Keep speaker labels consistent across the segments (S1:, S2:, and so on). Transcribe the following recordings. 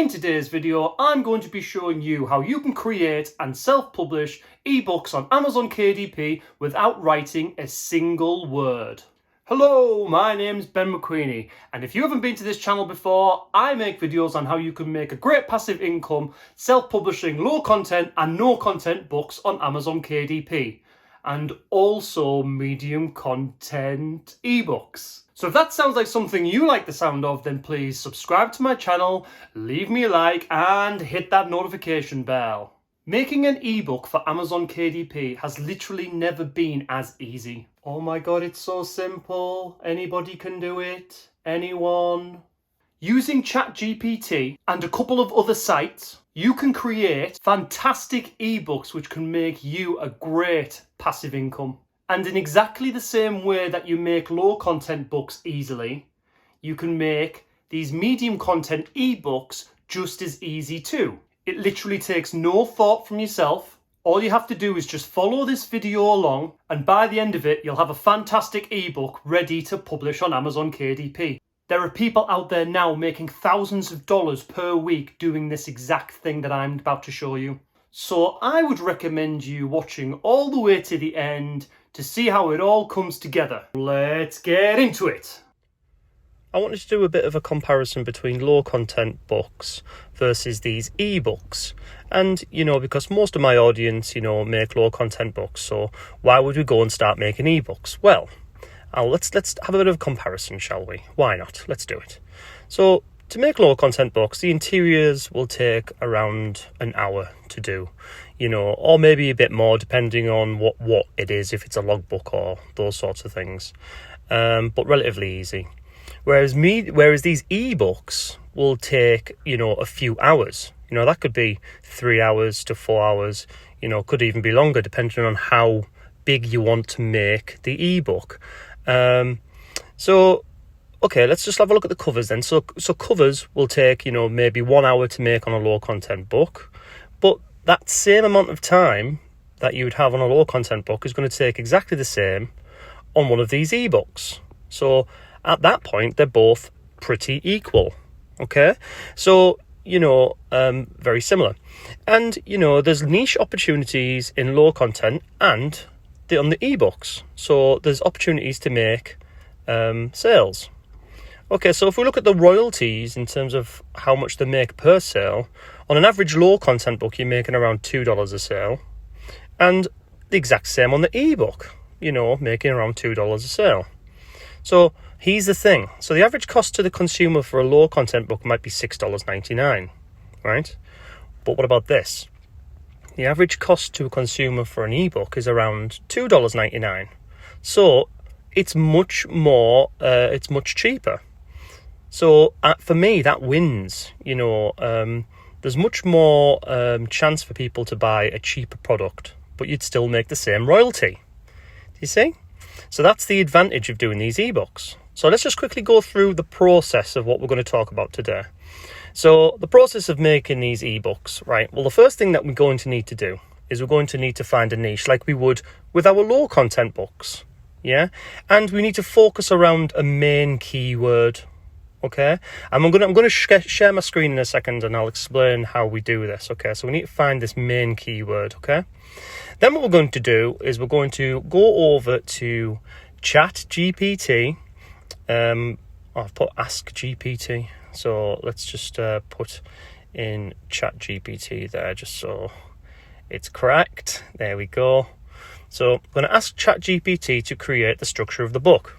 S1: In today's video, I'm going to be showing you how you can create and self-publish ebooks on Amazon KDP without writing a single word. Hello, my name's Ben McQueenie, and if you haven't been to this channel before, I make videos on how you can make a great passive income self-publishing low content and no content books on Amazon KDP, and also medium content ebooks. So if that sounds like something you like the sound of, then please subscribe to my channel, leave me a like, and hit that notification bell. Making an ebook for Amazon KDP has literally never been as easy. Oh my god, it's so simple. Anybody can do it. Anyone. Using ChatGPT and a couple of other sites, you can create fantastic ebooks which can make you a great passive income. And in exactly the same way that you make low content books easily, you can make these medium content ebooks just as easy too. It literally takes no thought from yourself. All you have to do is just follow this video along, and by the end of it, you'll have a fantastic ebook ready to publish on Amazon KDP. There are people out there now making thousands of dollars per week doing this exact thing that I'm about to show you. So I would recommend you watching all the way to the end to see how it all comes together. Let's get into it. I wanted to do a bit of a comparison between low content books versus these ebooks. And, because most of my audience, make low content books, so why would we go and start making ebooks? Well, let's have a bit of a comparison, shall we? Why not? Let's do it. So, to make low content books, the interiors will take around an hour to do, or maybe a bit more depending on what it is, if it's a logbook or those sorts of things, but relatively easy. Whereas these ebooks will take, a few hours. That could be 3 hours to 4 hours, could even be longer depending on how big you want to make the ebook. Okay, let's just have a look at the covers then. So covers will take, maybe 1 hour to make on a low content book, but that same amount of time that you would have on a low content book is going to take exactly the same on one of these ebooks. So at that point, they're both pretty equal. Okay, so very similar. And there's niche opportunities in low content and on the ebooks. So there's opportunities to make sales. Okay, so if we look at the royalties in terms of how much they make per sale, on an average low content book, you're making around $2 a sale. And the exact same on the ebook, making around $2 a sale. So here's the thing. So the average cost to the consumer for a low content book might be $6.99, right? But what about this? The average cost to a consumer for an ebook is around $2.99. So it's much more, it's much cheaper. So for me, that wins. There's much more chance for people to buy a cheaper product, but you'd still make the same royalty. Do you see? So that's the advantage of doing these ebooks. So let's just quickly go through the process of what we're going to talk about today. So the process of making these ebooks, right? Well, the first thing that we're going to need to do is we're going to need to find a niche like we would with our low content books. Yeah, and we need to focus around a main keyword. Okay, and I'm going to share my screen in a second, and I'll explain how we do this. Okay, so we need to find this main keyword. Okay, then what we're going to do is we're going to go over to ChatGPT. I've put Ask GPT, so let's just put in ChatGPT there, just so it's correct. There we go. So I'm going to ask ChatGPT to create the structure of the book.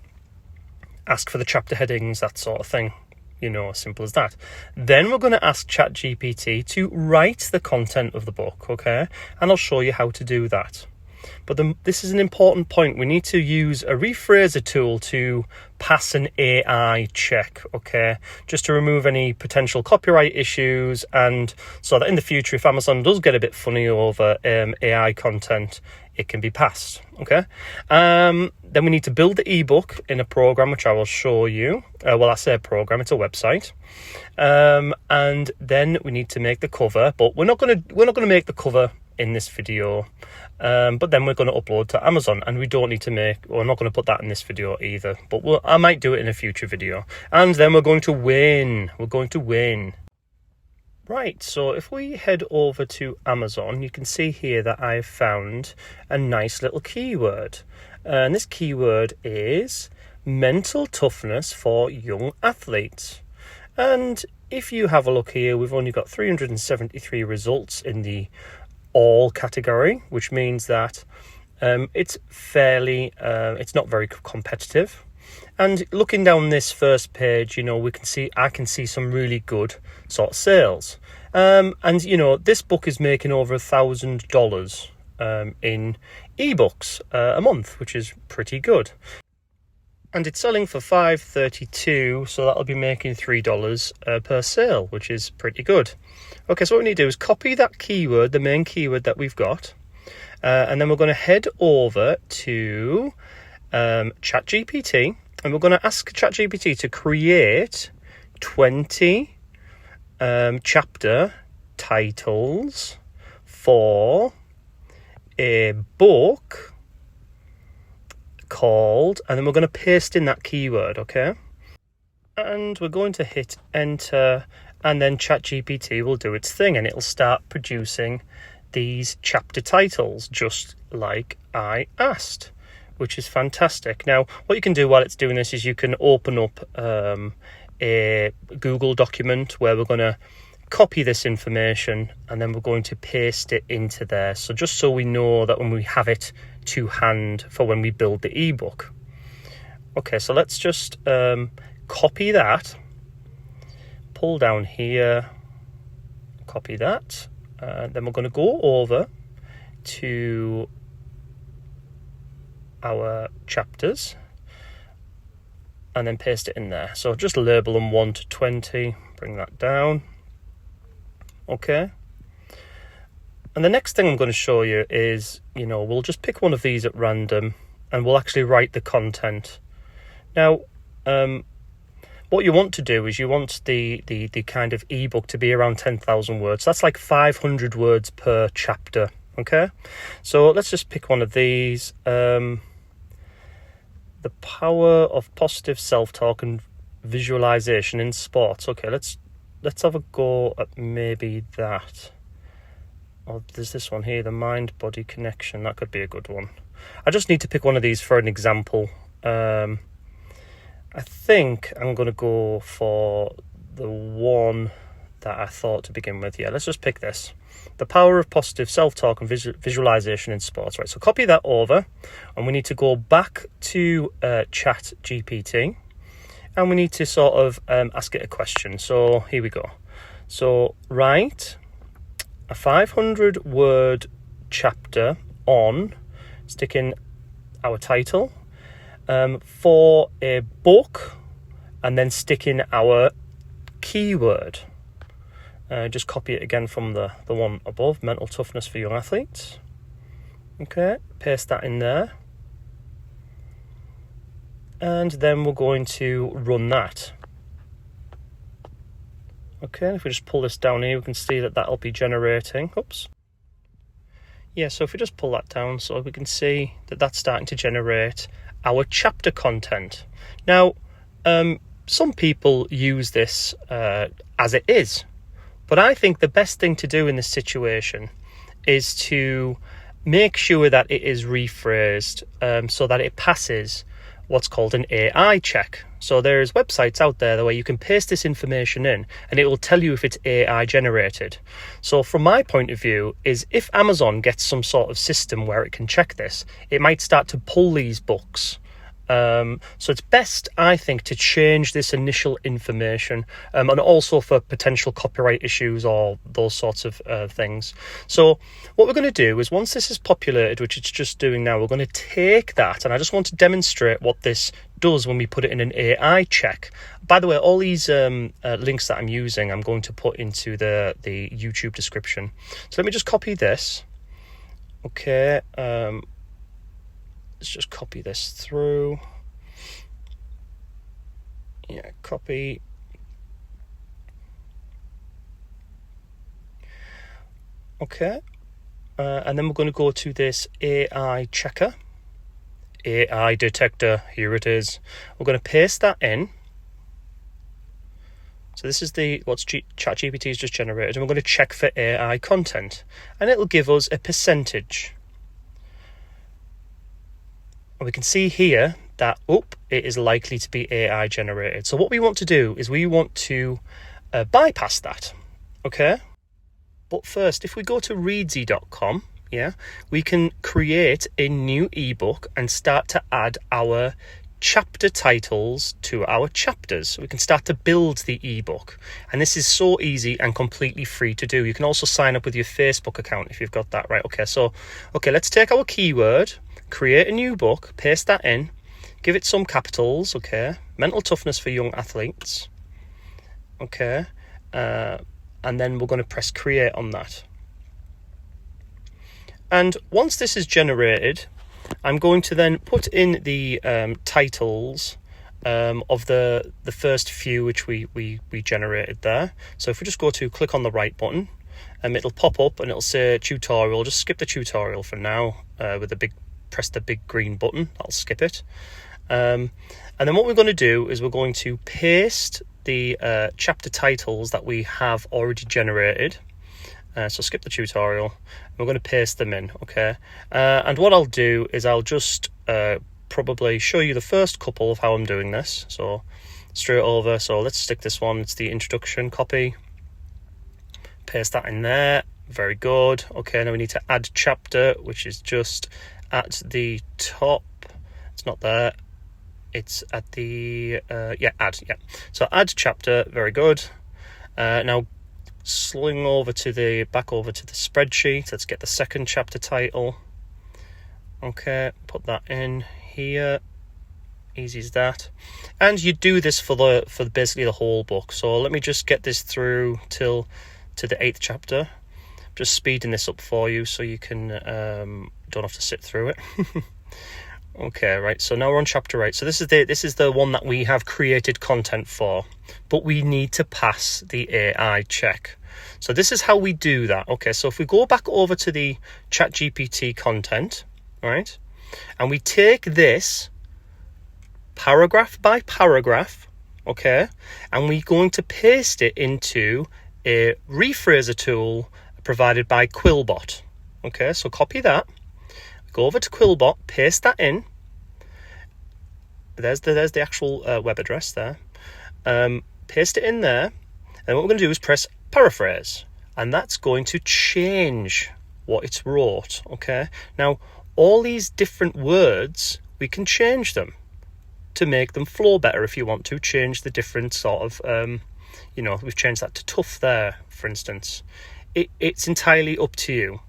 S1: Ask for the chapter headings, that sort of thing. As simple as that. Then we're going to ask ChatGPT to write the content of the book, okay? And I'll show you how to do that. But this is an important point. We need to use a Rephrase tool to pass an AI check, okay? Just to remove any potential copyright issues, and so that in the future, if Amazon does get a bit funny over AI content, it can be passed, okay? Then we need to build the ebook in a program, which I will show you. I say program, it's a website. And then we need to make the cover, but we're not going to make the cover in this video. But then we're going to upload to Amazon, and we don't need to make, or I'm not going to put that in this video either, but I might do it in a future video. And then we're going to win. Right, so if we head over to Amazon, you can see here that I've found a nice little keyword. And this keyword is mental toughness for young athletes. And if you have a look here, we've only got 373 results in the all category, which means that it's not very competitive. And looking down this first page, I can see some really good sort of sales. And this book is making over $1,000 in eBooks a month, which is pretty good. And it's selling for $5.32, so that'll be making $3 per sale, which is pretty good. Okay, so what we need to do is copy that keyword, the main keyword that we've got, and then we're going to head over to ChatGPT, and we're going to ask ChatGPT to create 20 chapter titles for a book called, and then we're going to paste in that keyword, okay? And we're going to hit enter, and then ChatGPT will do its thing, and it'll start producing these chapter titles just like I asked, which is fantastic. Now, what you can do while it's doing this is you can open up a Google document where we're going to copy this information, and then we're going to paste it into there. So just so we know that when we have it to hand for when we build the ebook. Okay, so let's just copy that, pull down here, copy that, then we're going to go over to our chapters and then paste it in there. So just label them 1 to 20, bring that down. Okay. And the next thing I'm going to show you is, we'll just pick one of these at random and we'll actually write the content. Now, what you want to do is you want the kind of ebook to be around 10,000 words. That's like 500 words per chapter. Okay. So let's just pick one of these. The power of positive self-talk and visualization in sports. Okay, let's have a go at maybe that. Oh, there's this one here, the mind-body connection. That could be a good one. I just need to pick one of these for an example. I think I'm going to go for the one that I thought to begin with. Yeah, let's just pick this. The power of positive self-talk and visualization in sports. Right, so copy that over, and we need to go back to ChatGPT, and we need to sort of ask it a question. So here we go. So write a 500-word chapter on, stick in our title, for a book, and then stick in our keyword. Just copy it again from the one above, mental toughness for young athletes. Okay, paste that in there. And then we're going to run that. Okay, if we just pull this down here, we can see that that'll be generating. Oops. Yeah, so if we just pull that down, so we can see that that's starting to generate our chapter content. Now, some people use this as it is, but I think the best thing to do in this situation is to make sure that it is rephrased so that it passes what's called an AI check. So there's websites out there where you can paste this information in and it will tell you if it's AI generated. So from my point of view is if Amazon gets some sort of system where it can check this, it might start to pull these books. So it's best, I think, to change this initial information and also for potential copyright issues or those sorts of things. So what we're going to do is once this is populated, which it's just doing now, we're going to take that, and I just want to demonstrate what this does when we put it in an AI check. By the way, all these links that I'm using, I'm going to put into the YouTube description. So let me just copy this. Okay. Let's just copy this through. Yeah, copy. Okay. And then we're going to go to this AI checker. AI detector, here it is. We're going to paste that in. So this is what's ChatGPT has just generated, and we're going to check for AI content, and it'll give us a percentage. And we can see here that it is likely to be AI generated. So what we want to do is we want to bypass that, okay? But first, if we go to readsy.com, we can create a new ebook and start to add our chapter titles to our chapters. So we can start to build the ebook, and this is so easy and completely free to do. You can also sign up with your Facebook account if you've got that, right? Okay, let's take our keyword, create a new book, paste that in, give it some capitals, okay, mental toughness for young athletes, okay, and then we're going to press create on that. And once this is generated, I'm going to then put in the titles of the first few which we generated there. So if we just go to click on the right button, it'll pop up and it'll say tutorial. Just skip the tutorial for now press the big green button. I'll skip it. And then what we're going to do is we're going to paste the chapter titles that we have already generated. So skip the tutorial. We're going to paste them in, okay? And what I'll do is I'll just probably show you the first couple of how I'm doing this. So straight over. So let's stick this one. It's the introduction copy. Paste that in there. Very good. Okay, now we need to add chapter, which is just at the top. It's not there. It's at the add. So add chapter. Very good. Now swing over back over to the spreadsheet. Let's get the second chapter title. Okay, put that in here. Easy as that. And you do this for basically the whole book. So let me just get this through to the 8th chapter. Just speeding this up for you so you can don't have to sit through it. Okay, right, so now we're on chapter 8. So this is the one that we have created content for, but we need to pass the AI check. So this is how we do that. Okay, so if we go back over to the ChatGPT content, right, and we take this paragraph by paragraph, okay, and we're going to paste it into a rephraser tool provided by Quillbot. Okay, so copy that. Go over to Quillbot, paste that in. There's the actual web address there. Paste it in there. And what we're going to do is press paraphrase. And that's going to change what it's wrote. Okay. Now, all these different words, we can change them to make them flow better if you want to. Change the different sort of, we've changed that to tough there, for instance. It's entirely up to you,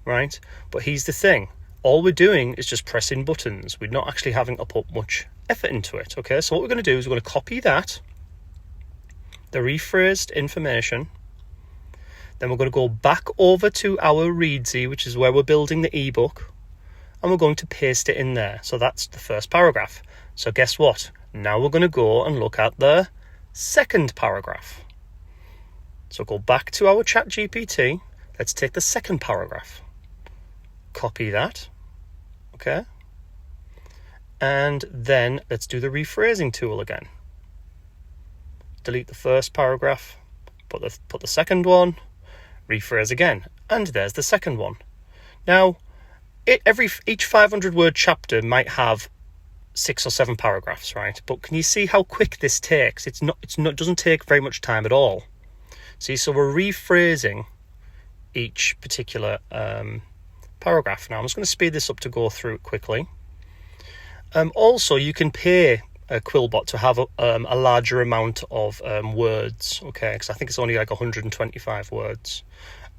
S1: right? But here's the thing. All we're doing is just pressing buttons. We're not actually having to put much effort into it, okay? So what we're going to do is we're going to copy that, the rephrased information. Then we're going to go back over to our Readsy, which is where we're building the ebook, and we're going to paste it in there. So that's the first paragraph. So guess what? Now we're going to go and look at the second paragraph. So go back to our ChatGPT. Let's take the second paragraph. Copy that. Okay. And then let's do the rephrasing tool again. Delete the first paragraph, put the second one, rephrase again, and there's the second one. Now, each 500 word chapter might have 6 or 7 paragraphs, right? But can you see how quick this takes? It doesn't take very much time at all. See, so we're rephrasing each particular paragraph. Now I'm just going to speed this up to go through it quickly. Also, you can pay Quillbot to have a larger amount of words, okay, because I think it's only like 125 words.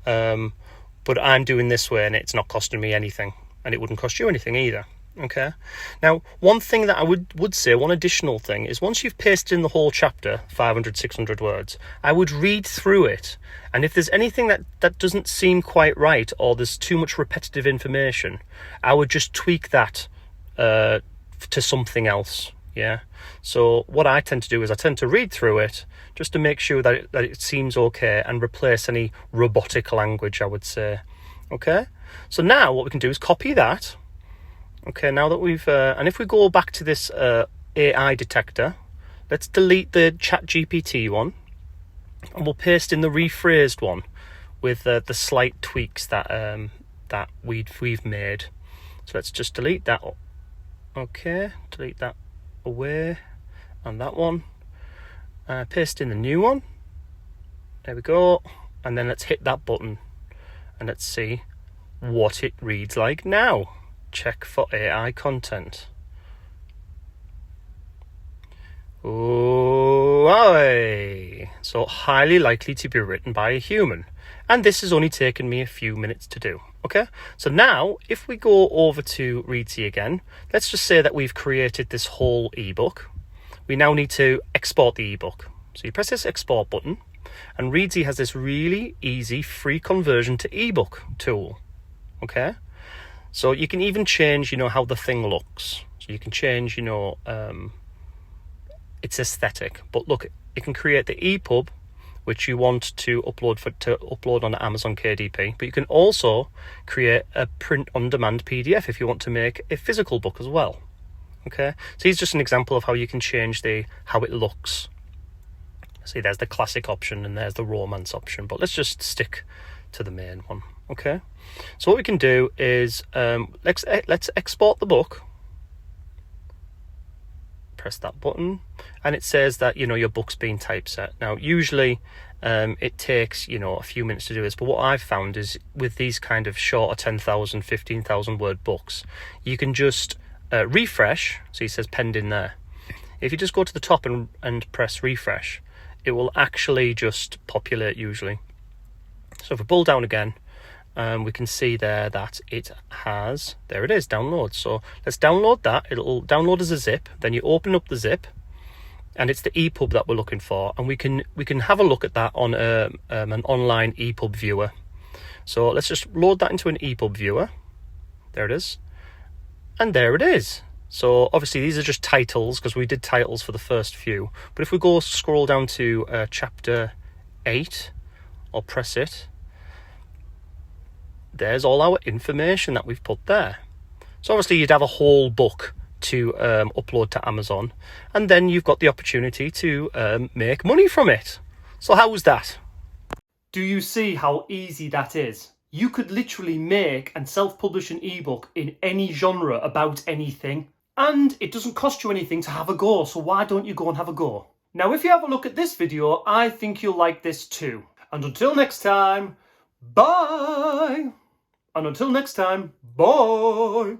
S1: But I'm doing this way and it's not costing me anything, and it wouldn't cost you anything either. Okay. Now, one thing that I would say, one additional thing, is once you've pasted in the whole chapter, 500, 600 words, I would read through it. And if there's anything that doesn't seem quite right, or there's too much repetitive information, I would just tweak that to something else. Yeah. So what I tend to do is I tend to read through it just to make sure that it seems okay, and replace any robotic language, I would say. Okay. So now what we can do is copy that. Okay, now that we've, and if we go back to this AI detector, let's delete the ChatGPT one. and we'll paste in the rephrased one with the slight tweaks that that we've made. So let's just delete that. Okay, delete that away, and that one. Paste in the new one. There we go. And then let's hit that button, and let's see what it reads like now. Check for AI content. Oh, aye. So highly likely to be written by a human. And this has only taken me a few minutes to do. Okay, so now if we go over to Reedsy again, let's just say that we've created this whole ebook. We now need to export the ebook. So you press this export button, and Reedsy has this really easy free conversion to ebook tool. Okay, so you can even change, how the thing looks. So you can change, its aesthetic. But look, you can create the Epub, which you want to upload on Amazon KDP, but you can also create a print-on-demand PDF if you want to make a physical book as well. Okay, so here's just an example of how you can change how it looks. See, there's the classic option and there's the romance option, but let's just stick to the main one. Okay, so what we can do is let's export the book. Press that button, and it says that your book's been typeset. Now usually it takes a few minutes to do this, but what I've found is with these kind of shorter 10,000 15,000 word books, you can just refresh. So it says penned in there. If you just go to the top and press refresh, it will actually just populate usually. So if we pull down again, we can see there that it has, there it is, download. So let's download that. It'll download as a zip. Then you open up the zip, and it's the Epub that we're looking for, and we can have a look at that on an online Epub viewer. So let's just load that into an Epub viewer. There it is, and there it is. So obviously these are just titles because we did titles for the first few. But if we go scroll down to chapter 8, or press it, there's all our information that we've put there. So obviously you'd have a whole book to upload to Amazon, and then you've got the opportunity to make money from it. So how's that? Do you see how easy that is? You could literally make and self-publish an ebook in any genre about anything, and it doesn't cost you anything to have a go, so why don't you go and have a go? Now if you have a look at this video, I think you'll like this too. And until next time, bye! And until next time, bye!